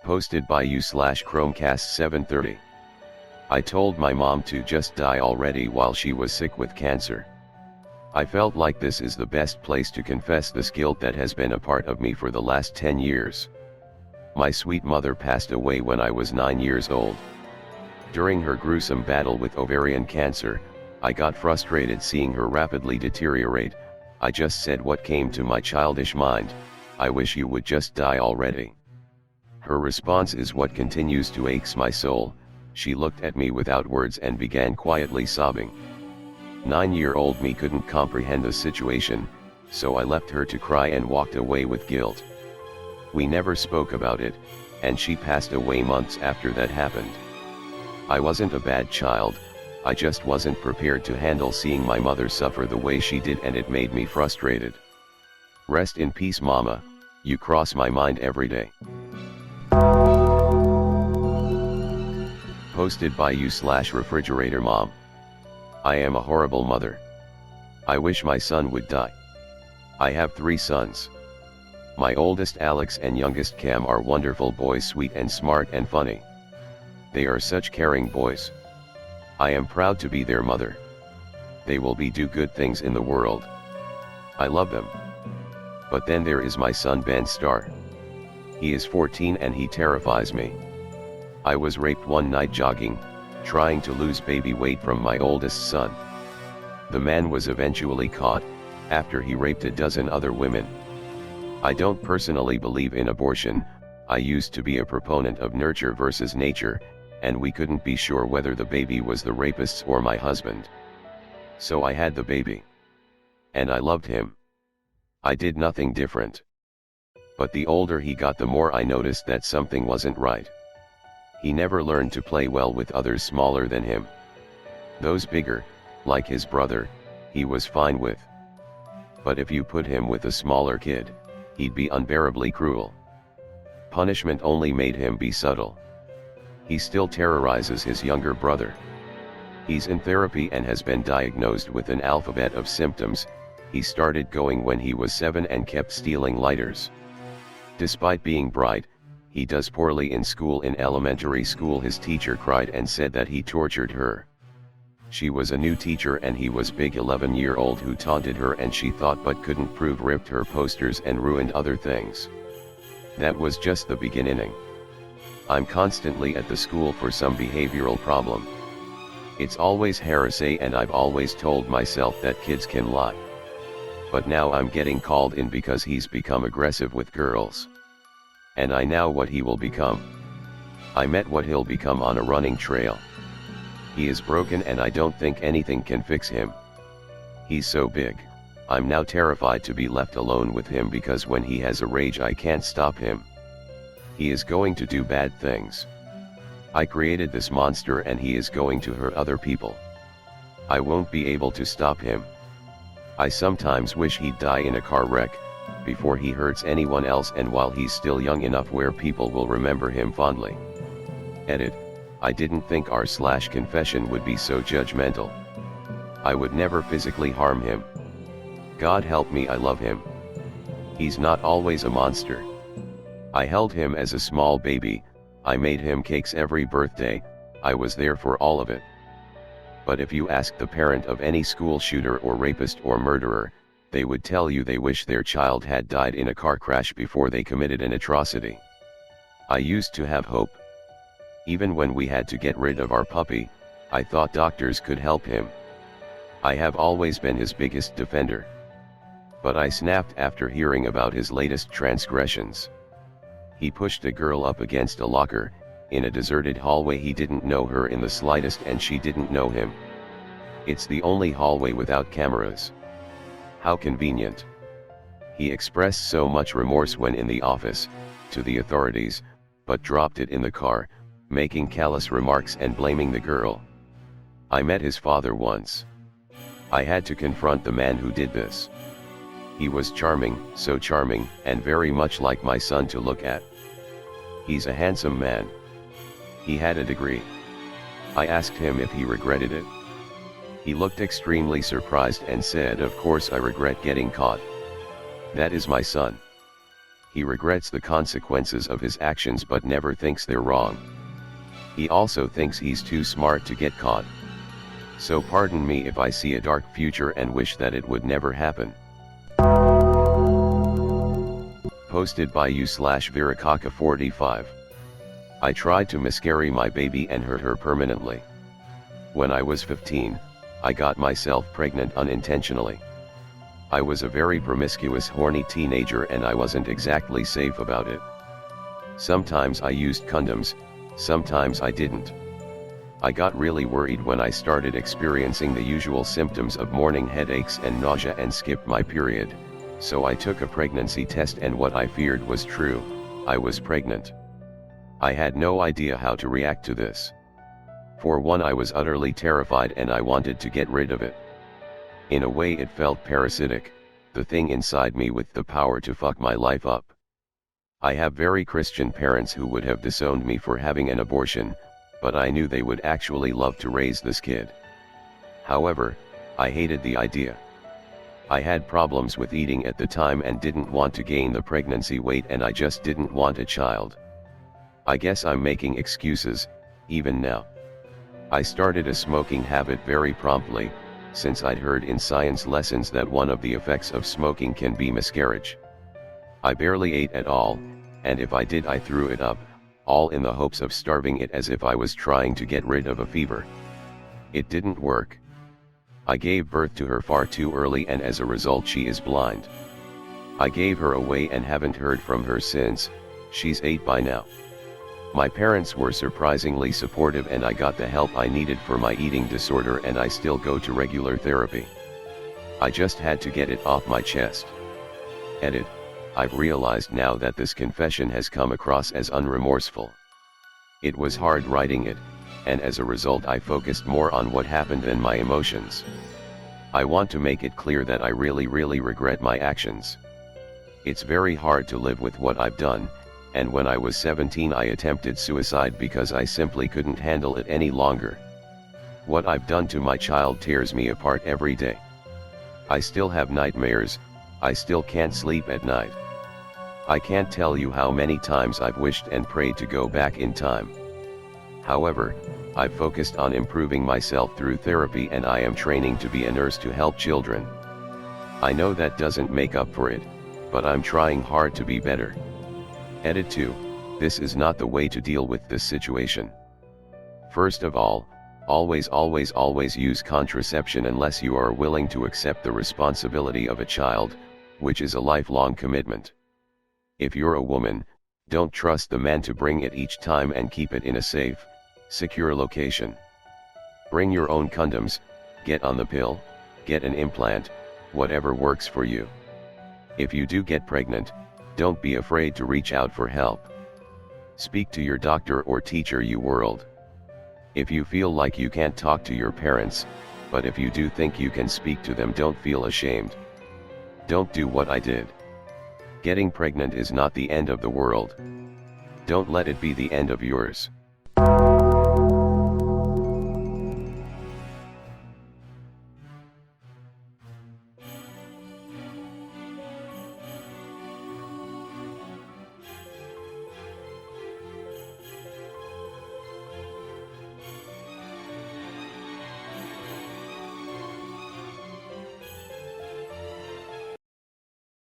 Posted by you/Chromecast730. I told my mom to just die already while she was sick with cancer. I felt like this is the best place to confess this guilt that has been a part of me for the last 10 years. My sweet mother passed away when I was 9 years old. During her gruesome battle with ovarian cancer, I got frustrated seeing her rapidly deteriorate. I just said what came to my childish mind: I wish you would just die already. Her response is what continues to ache my soul. She looked at me without words and began quietly sobbing. 9-year-old me couldn't comprehend the situation, so I left her to cry and walked away with guilt. We never spoke about it, and she passed away months after that happened. I wasn't a bad child, I just wasn't prepared to handle seeing my mother suffer the way she did, and it made me frustrated. Rest in peace, Mama, you cross my mind every day. Posted by you/refrigerator mom. I am a horrible mother. I wish my son would die. I have 3 sons. My oldest Alex and youngest Cam are wonderful boys, sweet and smart and funny. They are such caring boys. I am proud to be their mother. They will do good things in the world. I love them. But then there is my son Ben Star. He is 14 and he terrifies me. I was raped one night jogging, trying to lose baby weight from my oldest son. The man was eventually caught, after he raped a dozen other women. I don't personally believe in abortion. I used to be a proponent of nurture versus nature, and we couldn't be sure whether the baby was the rapist's or my husband. So I had the baby. And I loved him. I did nothing different. But the older he got, the more I noticed that something wasn't right. He never learned to play well with others smaller than him. Those bigger, like his brother, he was fine with. But if you put him with a smaller kid, he'd be unbearably cruel. Punishment only made him be subtle. He still terrorizes his younger brother. He's in therapy and has been diagnosed with an alphabet of symptoms. He started going when he was 7 and kept stealing lighters. Despite being bright, he does poorly in school. In elementary school, his teacher cried and said that he tortured her. She was a new teacher and he was big 11-year-old who taunted her, and she thought but couldn't prove, ripped her posters and ruined other things. That was just the beginning. I'm constantly at the school for some behavioral problem. It's always heresy, and I've always told myself that kids can lie. But now I'm getting called in because he's become aggressive with girls. And I know what he will become. I met what he'll become on a running trail. He is broken and I don't think anything can fix him. He's so big. I'm now terrified to be left alone with him, because when he has a rage I can't stop him. He is going to do bad things. I created this monster and he is going to hurt other people. I won't be able to stop him. I sometimes wish he'd die in a car wreck, before he hurts anyone else, and while he's still young enough where people will remember him fondly. Edit. I didn't think r/confession would be so judgmental. I would never physically harm him. God help me, I love him. He's not always a monster. I held him as a small baby, I made him cakes every birthday, I was there for all of it. But if you ask the parent of any school shooter or rapist or murderer, they would tell you they wish their child had died in a car crash before they committed an atrocity. I used to have hope. Even when we had to get rid of our puppy, I thought doctors could help him. I have always been his biggest defender. But I snapped after hearing about his latest transgressions. He pushed a girl up against a locker, in a deserted hallway. He didn't know her in the slightest and she didn't know him. It's the only hallway without cameras. How convenient. He expressed so much remorse when in the office, to the authorities, but dropped it in the car, making callous remarks and blaming the girl. I met his father once. I had to confront the man who did this. He was charming, so charming, and very much like my son to look at. He's a handsome man. He had a degree. I asked him if he regretted it. He looked extremely surprised and said, "Of course I regret getting caught. That is my son. He regrets the consequences of his actions but never thinks they're wrong. He also thinks he's too smart to get caught. So pardon me if I see a dark future and wish that it would never happen. Posted by you/Virakaka45. I tried to miscarry my baby and hurt her permanently. When I was 15, I got myself pregnant unintentionally. I was a very promiscuous, horny teenager and I wasn't exactly safe about it. Sometimes I used condoms, sometimes I didn't. I got really worried when I started experiencing the usual symptoms of morning headaches and nausea and skipped my period, so I took a pregnancy test and what I feared was true, I was pregnant. I had no idea how to react to this. For one, I was utterly terrified and I wanted to get rid of it. In a way it felt parasitic, the thing inside me with the power to fuck my life up. I have very Christian parents who would have disowned me for having an abortion, but I knew they would actually love to raise this kid. However, I hated the idea. I had problems with eating at the time and didn't want to gain the pregnancy weight and I just didn't want a child. I guess I'm making excuses, even now. I started a smoking habit very promptly, since I'd heard in science lessons that one of the effects of smoking can be miscarriage. I barely ate at all, and if I did I threw it up, all in the hopes of starving it as if I was trying to get rid of a fever. It didn't work. I gave birth to her far too early and as a result she is blind. I gave her away and haven't heard from her since. She's 8 by now. My parents were surprisingly supportive and I got the help I needed for my eating disorder and I still go to regular therapy. I just had to get it off my chest. Edit. I've realized now that this confession has come across as unremorseful. It was hard writing it, and as a result I focused more on what happened than my emotions. I want to make it clear that I really regret my actions. It's very hard to live with what I've done, and when I was 17 I attempted suicide because I simply couldn't handle it any longer. What I've done to my child tears me apart every day. I still have nightmares, I still can't sleep at night. I can't tell you how many times I've wished and prayed to go back in time. However, I've focused on improving myself through therapy and I am training to be a nurse to help children. I know that doesn't make up for it, but I'm trying hard to be better. Edit 2. This is not the way to deal with this situation. First of all, always use contraception unless you are willing to accept the responsibility of a child, which is a lifelong commitment. If you're a woman, don't trust the man to bring it each time and keep it in a safe, secure location. Bring your own condoms, get on the pill, get an implant, whatever works for you. If you do get pregnant, don't be afraid to reach out for help. Speak to your doctor or teacher you world. If you feel like you can't talk to your parents, but if you do think you can speak to them, don't feel ashamed. Don't do what I did. Getting pregnant is not the end of the world. Don't let it be the end of yours.